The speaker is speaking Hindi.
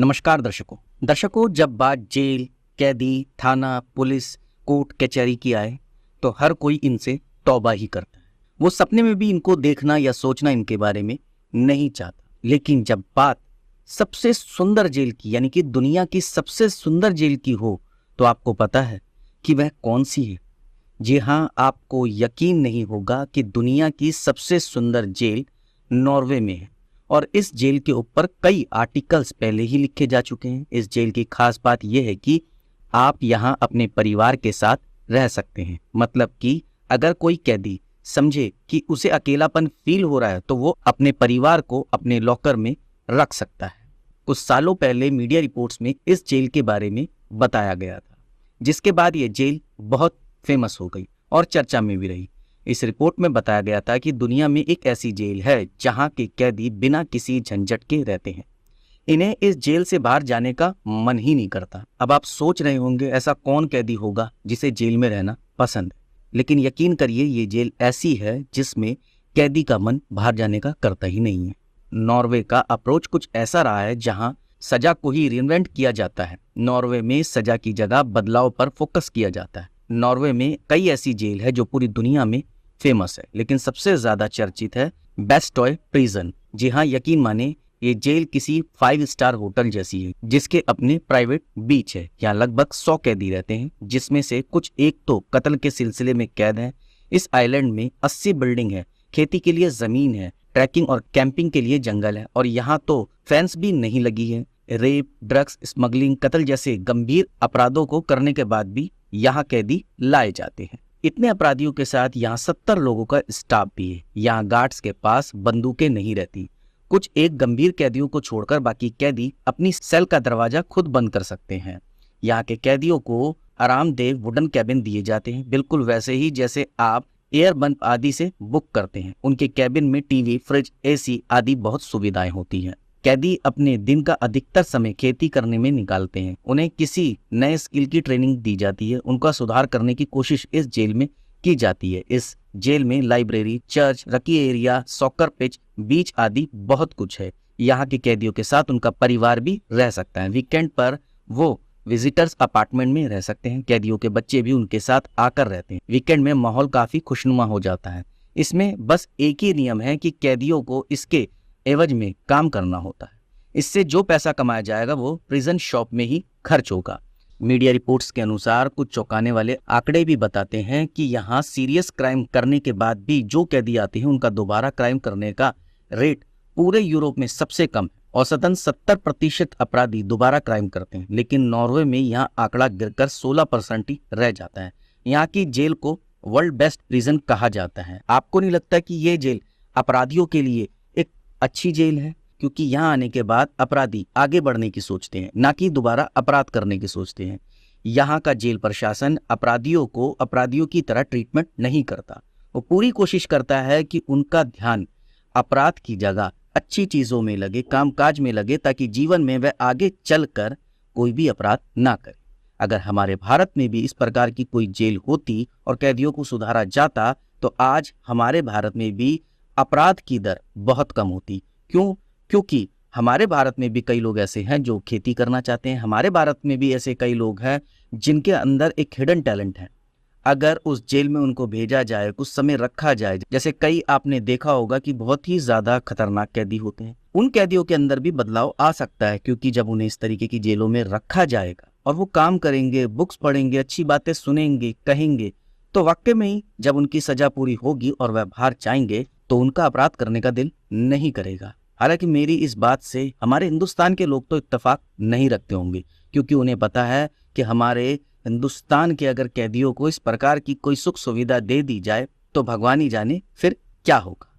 नमस्कार दर्शकों, जब बात जेल, कैदी, थाना, पुलिस, कोर्ट कचहरी की आए तो हर कोई इनसे तौबा ही करता है। वो सपने में भी इनको देखना या सोचना इनके बारे में नहीं चाहता। लेकिन जब बात सबसे सुंदर जेल की यानी कि दुनिया की सबसे सुंदर जेल की हो तो आपको पता है कि वह कौन सी है। जी हाँ, आपको यकीन नहीं होगा कि दुनिया की सबसे सुंदर जेल नॉर्वे में है और इस जेल के ऊपर कई आर्टिकल्स पहले ही लिखे जा चुके हैं। इस जेल की खास बात यह है कि आप यहाँ अपने परिवार के साथ रह सकते हैं। मतलब कि अगर कोई कैदी समझे कि उसे अकेलापन फील हो रहा है तो वो अपने परिवार को अपने लॉकर में रख सकता है। कुछ सालों पहले मीडिया रिपोर्ट्स में इस जेल के बारे में बताया गया था, जिसके बाद ये जेल बहुत फेमस हो गई और चर्चा में भी रही। इस रिपोर्ट में बताया गया था कि दुनिया में एक ऐसी जेल है जहां के कैदी बिना किसी झंझट के रहते हैं। इन्हें इस जेल से बाहर जाने का मन ही नहीं करता। अब आप सोच रहे होंगे ऐसा कौन कैदी होगा जिसे जेल में रहना पसंद है, लेकिन यकीन करिए ये जेल ऐसी है जिसमें कैदी का मन बाहर जाने का करता ही नहीं है। नॉर्वे का अप्रोच कुछ ऐसा रहा है जहां सजा को ही रिइन्वेंट किया जाता है। नॉर्वे में सजा की जगह बदलाव पर फोकस किया जाता है। नॉर्वे में कई ऐसी जेल है जो पूरी दुनिया में फेमस है, लेकिन सबसे ज्यादा चर्चित है बेस्टॉय प्रिजन। जी हाँ, यकीन माने ये जेल किसी 5 स्टार होटल जैसी है, जिसके अपने प्राइवेट बीच है। यहाँ लगभग 100 कैदी रहते हैं, जिसमें से कुछ एक तो कत्ल के सिलसिले में कैद हैं। इस आइलैंड में 80 बिल्डिंग है, खेती के लिए जमीन है, ट्रैकिंग और कैंपिंग के लिए जंगल है और यहाँ तो फेंस भी नहीं लगी है। रेप, ड्रग्स, स्मगलिंग, कत्ल जैसे गंभीर अपराधों को करने के बाद भी यहाँ कैदी लाए जाते हैं। इतने अपराधियों के साथ यहाँ 70 लोगों का स्टाफ भी है। यहाँ गार्ड्स के पास बंदूकें नहीं रहती। कुछ एक गंभीर कैदियों को छोड़कर बाकी कैदी अपनी सेल का दरवाजा खुद बंद कर सकते हैं। यहाँ के कैदियों को आरामदेह वुडन कैबिन दिए जाते हैं, बिल्कुल वैसे ही जैसे आप एयरबंद आदि से बुक करते हैं। उनके कैबिन में टीवी, फ्रिज, एसी आदि बहुत सुविधाएं होती हैं। कैदी अपने दिन का अधिकतर समय खेती करने में निकालते हैं। उन्हें किसी नए स्किल की ट्रेनिंग दी जाती है। उनका सुधार करने की कोशिश इस जेल में की जाती है। इस जेल में लाइब्रेरी, चर्च, रकी एरिया, सॉकर पिच, बीच आदि बहुत कुछ है। यहाँ के कैदियों के साथ उनका परिवार भी रह सकता है। वीकेंड पर वो विजिटर्स अपार्टमेंट में रह सकते हैं। कैदियों के बच्चे भी उनके साथ आकर रहते हैं। वीकेंड में माहौल काफी खुशनुमा हो जाता है। इसमें बस एक ही नियम है कि कैदियों को इसके एवज में काम करना होता है। इससे जो पैसा कमाया जाएगा वो प्रिजन शॉप में ही खर्च होगा। मीडिया रिपोर्ट्स के अनुसार कुछ चौंकाने वाले आंकड़े भी बताते हैं कि यहाँ सीरियस क्राइम करने के बाद भी जो कैदी आते हैं उनका दोबारा क्राइम करने का रेट पूरे यूरोप में सबसे कम है। औसतन 70% अपराधी दोबारा क्राइम करते हैं, लेकिन नॉर्वे में यहाँ आंकड़ा गिरकर 16% ही रह जाता है। यहाँ की जेल को वर्ल्ड बेस्ट प्रिजन कहा जाता है। आपको नहीं लगता कि ये जेल अपराधियों के लिए एक अच्छी जेल है? क्योंकि यहाँ आने के बाद अपराधी आगे बढ़ने की सोचते हैं, ना कि दोबारा अपराध करने की सोचते हैं। यहाँ का जेल प्रशासन अपराधियों को अपराधियों की तरह ट्रीटमेंट नहीं करता। वो पूरी कोशिश करता है कि उनका ध्यान अपराध की जगह अच्छी चीजों में लगे, कामकाज में लगे, ताकि जीवन में वह आगे चलकर कोई भी अपराध ना करे। अगर हमारे भारत में भी इस प्रकार की कोई जेल होती और कैदियों को सुधारा जाता तो आज हमारे भारत में भी अपराध की दर बहुत कम होती। क्यों? क्योंकि हमारे भारत में भी कई लोग ऐसे हैं जो खेती करना चाहते हैं। हमारे भारत में भी ऐसे कई लोग हैं जिनके अंदर एक हिडन टैलेंट है। अगर उस जेल में उनको भेजा जाए, कुछ समय रखा जाए, जैसे कई आपने देखा होगा कि बहुत ही ज्यादा खतरनाक कैदी होते हैं, उन कैदियों के अंदर भी बदलाव आ सकता है। क्योंकि जब उन्हें इस तरीके की जेलों में रखा जाएगा और वो काम करेंगे, बुक्स पढ़ेंगे, अच्छी बातें सुनेंगे, कहेंगे, तो वाकई में ही जब उनकी सजा पूरी होगी और वह बाहर जाएंगे तो उनका अपराध करने का दिल नहीं करेगा। हालांकि मेरी इस बात से हमारे हिंदुस्तान के लोग तो इत्तेफाक नहीं रखते होंगे, क्योंकि उन्हें पता है कि हमारे हिंदुस्तान के अगर कैदियों को इस प्रकार की कोई सुख सुविधा दे दी जाए तो भगवान ही जाने फिर क्या होगा।